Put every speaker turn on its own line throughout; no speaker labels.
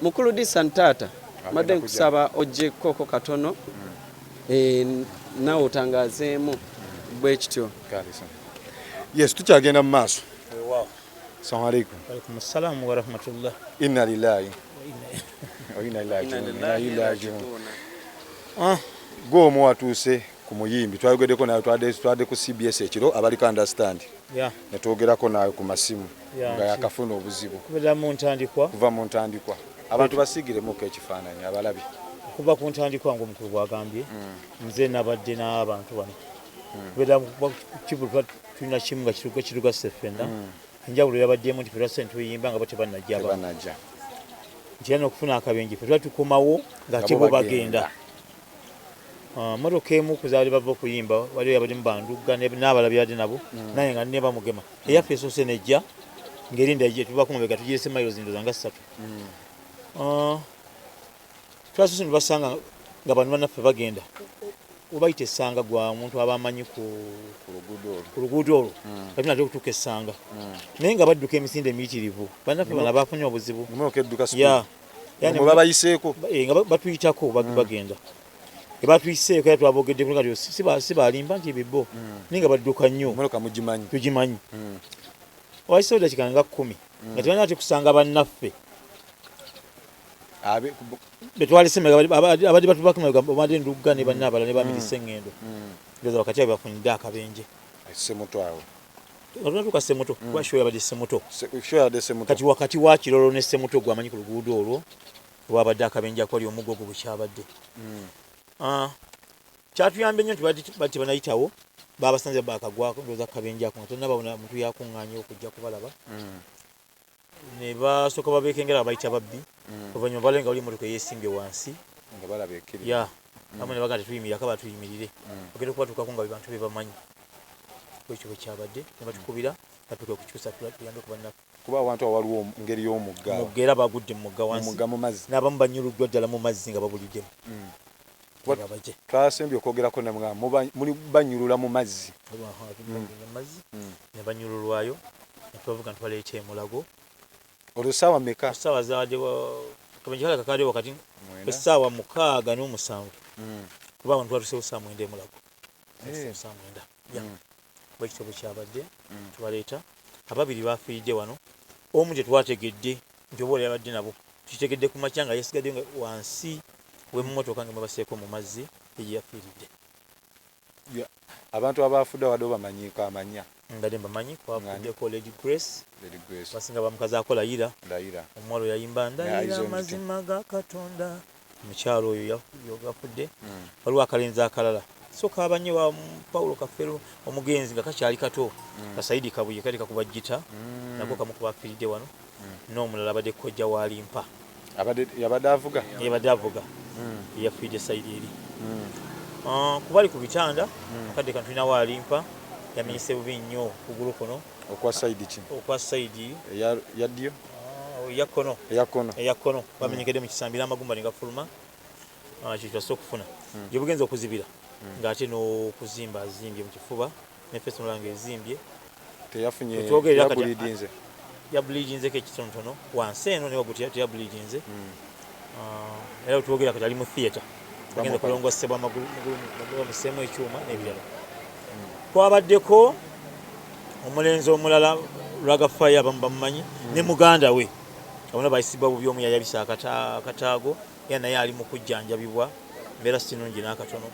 mukulu disantata madde nkusaba ojjekoko katono nawe otangazeemu bwe kityo.
Yes, tukyagenda mu maaso. Assalamu alaikum.
Alaikum assalam wa rahmatullah.
Inna lillahi wa inna ilaihi raji'un. Gwo watuuse ku muyimbi twayogeddeko nawe twadde ku CBS ekiro abali ka understand. Ne twogerako nawe ku masimu nga yakafuna obuzibu. Kuva mu ntandikwa. Abantu basigiremu ekifaananyi abalabi.
Kuva ku ntandikwa ng'omukulu bw'agambye nze nabadde n'abantu bano. Kubera kibuga tulina kimu nga kiruga ffenna. Enjawulo yabaddemu nti ffe tuyimba nga bo tebannajja
banajja.
Nti yana okufuna akabenje ffe tukomawo nga kibo bagenda. Motoka emu kuzaali bava okuyimba waliwo yabadde mu Bandugga n'abalabi yadde nabo naye nga ne bamugema. Eyaffe esoose nejja ng'erinda gye tuva ku mabega tugirese mayilozi ndoza nga 3. Twasoose ne basanga nga bano bannaffe bagenda. Obayita essanga gwa muntu abamanyi ku luguudo olwo kati nate okutuuka essanga naye nga badduka emisinde emiyitirivu bannaffe bano abafunye obuzibu
babayiseeko
nga batuyitako bagenda ebatuyiseeko era twaboogedde kati si balimba nti ebibbo naye nga badduka nnyo tugimanyi wayiseewo dakika nga 10 nga tebalina tekusanga bannaffe betwaliseme abadde batubako abadde Ndugga ne banna abalala ne bamirise eŋŋendo ndoza wakati abe bafunidde akabenje
Semuto awo
olwatuuka Semuto kuba show yabadde Semuto kati wakati wa Kirolo ne Semuto gwamanyi ku luguudo olwo wabadde akabenje akwali omuggo ogwo bukyabadde kyatuyambye nnyo nti bati banayitawo babasanze bakagwako ndoza akabenje ako nga tonna babona muntu yakuŋŋaanye okujja kubalaba ne basooka babeekengera bayita babbi oluvannyuma balenga oli emmotoka eyeesimbye wansi
nga balaba ekkiri
amu ne bagamba tetuyimirira kaba tuyimirire bagenda okubatuukako nga bantu be bamanyi ekyo bwe kyabadde ne batukubira batuuke okukyusa tuyambe ku bannaffe
kuba awantu awo waliwo ngeri y'omugga
era bagudde mu mugga wansi
mu mazzi
n'abamu banyuluddwa ddala mu mazzi nga babuliddemu
twasembye okwogerako namugamba muli banyulula mu mazzi
ne banyululwayo ne tubavuga nti baleeta emulago
olwo ssaawa mmeka?
Ssaawa zaaddewo akabenje kale kakaddewo wakati essaawa 6:07 kuba abantu batuseewo ssaawa 9 emulago ssaawa 9 bwe kityo bwe kyabadde tubaleeta ababiri bafiiridde wano omu gye twategedde nti oba oli yabadde nabo tukitegedde ku makya nga yesigadde wansi w'emmotoka nga mwebaseeko mu mazzi egye yafiiridde.
Abantu abafudde wadde bamanyiiko amanya
ngadde mbamanyi kwafuddeko Lady Grace basinga bamukazi akola Layira omuwala yayimba ndayira amazima ga Katonda omukyalo oyo yagafudde waliwo akalenzi akalala so kabanye wa Paulo Kafero omugenzi nga kakyali kato Kasaidi Kabuye kali kakuba jita nako kamu kubafiridde wano n'omulala abadde kojja wa Limpa
yabadde avuga yafiridde Saidi eri kubali ku bitanda akadde kantulina wa Limpa yamenyese bubi nnyo kugulu kuno okwa Saidi ki
okwa Saidi
yaddyo
eyakono bamenyekedde mu kisambira amagumba ne gafuluma kitwase okufuna gye bugenza okuzibira ng'ate n'okuzimba azimbye mu kifuba ne feso mulanga ezimbye
teyafunye
yabuliidinzeko ekitonotono wansi eno ne waguti teyabuliidinze era otwogera kati ali mu theatre agenda kulongosebwa amagulu bamuseemu ekyuma n'ebirala kwabaddeko omulenzi omulala Ragafaya abamu bamumanyi ne muganda we abona bayisibwa bubi omu yayabisa akataago era naye ali mu kujjanjabibwa mbeera sinungi n'akatono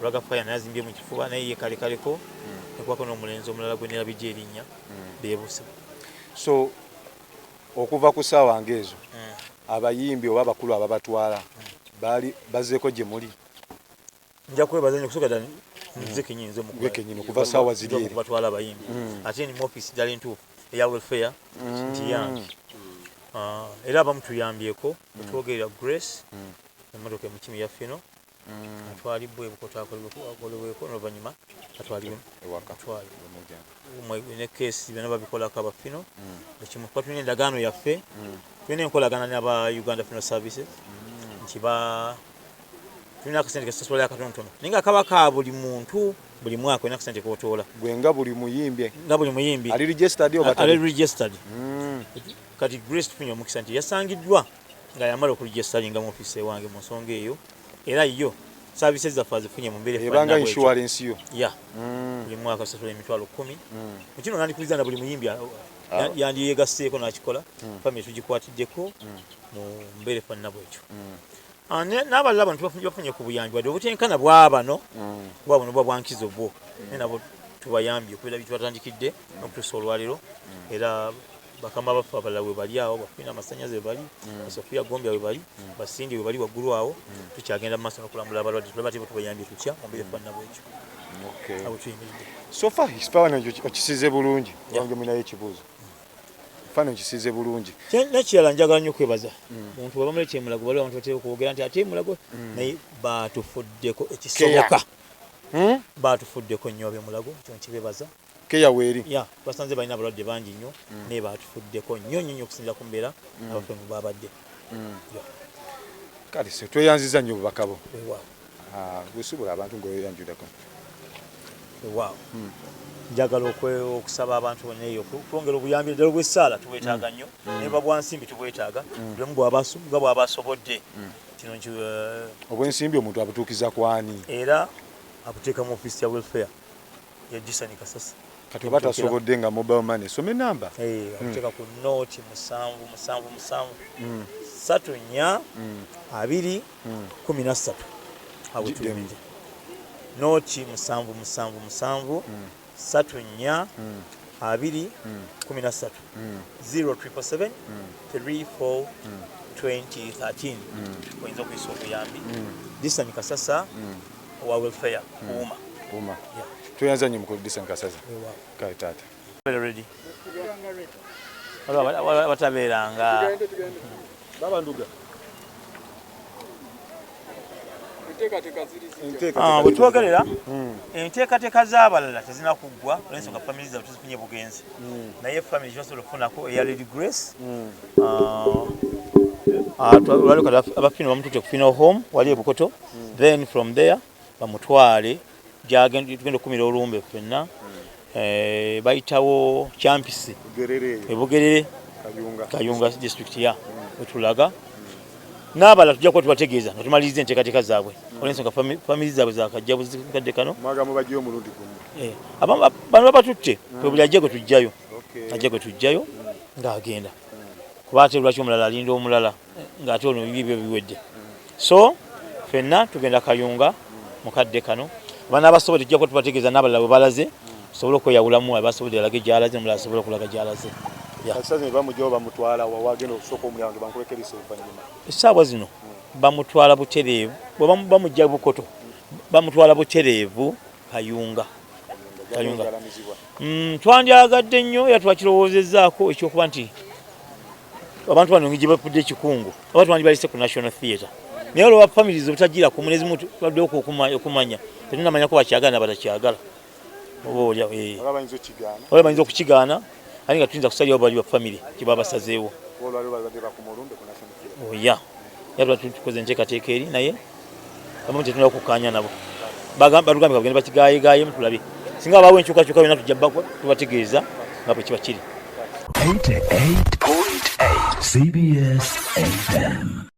Ragafaya naye azimbye mu kifuba naye ye kalekaleko nekwako n'omulenzi omulala gwe nerabijja erinnya beebuse.
So okuva ku ssaawa ng'ezo abayimbi oba abakulu ababatwala baali bazeeko gye muli?
Nja kwebaza nnyo kusooka ddala nze kenyinza
okuva ssaawa ziri eri
batwala abayimbi ate ni mu ofiisi ddala entuufu eya welfare nti yange era abamu tuyambyeko otwogerera Grace emmotoka emukimi yaffe eno atwalibwa ebukoto akolebweko n'oluvannyuma atwalibwe ne keesi byonna babikolako abafino ekimu kuba tulina endagaano yaffe tulina enkolagana n'aba Uganda Funeral Services nti tulina akasente kesasula akatonotono naye nga kaba ka buli muntu buli mwaka olina akasente kotoola
gwe nga buli muyimbi
ali registered kati Grace tufunye omukisa nti yasangiddwa nga yamala okuligesalinga mu office ewange mu nsonga eyo era yo services zaffe azifunye mu mbeera
ebanga insurance yo
ya buli mwaka sasula emitwalo 10 mu kino nandikuliza na buli muyimbi yandiyegaseeko n'akikola family tugikwatiddeko mu mbeera efaanana bwekyo n'abalala bano tubafunye ku buyambi wadde obutenkana bwabano bwa bwankizo bwo naye nabo tubayambye okubeera bitwatandikidde n'okutuusa olwaleero era bakama baffe abalala we bali awo bafina amasanyaze we bali Sofia Gombya we bali Basindi we bali waggulu awo tukyagenda mu maaso n'okulambula abalwadde tulaba tibo tubayambye tutya mu mbeera efaanana bwekyo abo tuyimiridde
so far ekifaananyi okisize bulungi wange munayo ekibuuzo ekifaananyi okisize bulungi
nekirala njagala nnyo okwebaza muntu bwe bamuleeta emulago baliwo abantu bateeka okwogera nti ate emulago naye baatufuddeko ekisoboka baatufuddeko nnyo ab'emulago kino kibebaza
keya weeri
basanze balina abalwadde bangi nnyo naye baatufuddeko nnyo okusinzira ku mbeera abaffe mu babadde
kale se tweyanziza nnyo obubaka bo busobola abantu ngaoyanjulako
waaw njagala okusaba abantu bonna eyo okwongera obuyambi ddala obw'essaala tubwetaaga nnyo naye babwansimbi tubwetaaga buli omu nga bw'aba asobodde kino
obwensimbi omuntu abutuukiza kwani
era abuteeka mu office ya welfare ya Disani Kasasa
kati oba tasobodde nga mobile money some namba
abuteeka ku nooti 77734 abutuumije nooti 77734 077 34 2013 oyinza okuyisa obuyambi Disani Kasasa wa welfare
kuuma tweyanza nnyo mukulu Disani Kasasa kale taata
ready batabeeranga
baba nduga
bwe twogerera enteekateeka z'abalala tezina kuggwa olw'ensonga family zaabwe tuzifunye bugenzi naye family kyosobola okufunako eya Lady Grace olwaliwo kati abafina bamutute ku funeral home wali ebukoto then from there bamutwale tugenda okumira olumbe ffenna bayitawo Kyampisi ebugerere Kayunga district wetulaga n'abalala tujja kuba tubategeeza nga tumaliriza enteekateeka zaabwe olw'ensonga family zaabwe zakajja buzikadde kano bano babatutte kwe buli ajja gwe tujjayo ng'agenda kuba ate lwaki omulala alinda omulala ng'ate ono bibyo biwedde so ffenna tugenda Kayunga mukadde kano bana abasobodde tujja kuba tubategeeza n'abalala bwe balaze tusobole okweyawulamu abasobodde alage gy'alaze omulala asobole okulaga gy'alaze essaawa zino bamutwala butereevu bamujja bukoto bamutwala butereevu Kayunga twandyagadde nnyo era twakirowoozezaako ekyokuba nti abantu bano gye bafudde ekikungu oba twandibalise ku National Theatre naye olwa families obutagira ku munezi muntu twaddewo okumanya tetunamanya ko bakyagala nabatakyagala oba bayinza okukigaana ate nga tuyinza kusalirawo bali ba family kye babasazeewo oya yatula tukoze enteekateeka eri naye abamu tetunala okukkaanya nabo batugambye bagenda bakigaayegayemu tulabe singa babaawo enkyukakyuka byonna tujja tubategeeza nga bwe kiba kiri
88.8 CBS FM